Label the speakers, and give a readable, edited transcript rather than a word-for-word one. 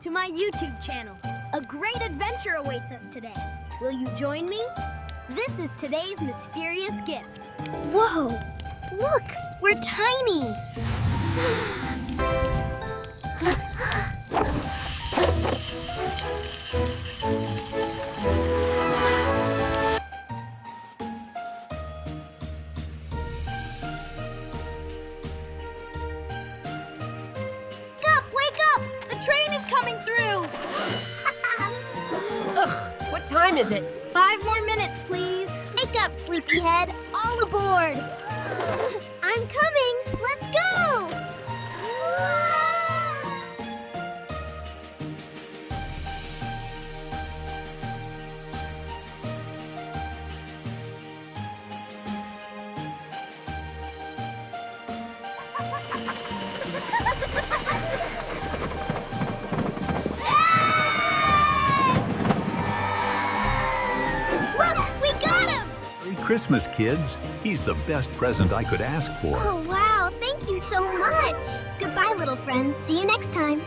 Speaker 1: To my YouTube channel. A great adventure awaits us today. Will you join me? This is today's mysterious gift. Whoa! Look! We're tiny! Wake up! The train is coming through!
Speaker 2: Ugh, what time is it?
Speaker 1: 5 more minutes, please. Wake up, sleepyhead. All aboard. I'm coming. Let's go!
Speaker 3: Merry Christmas, kids. He's the best present I could ask for.
Speaker 1: Oh, wow. Thank you so much. Goodbye, little friends. See you next time.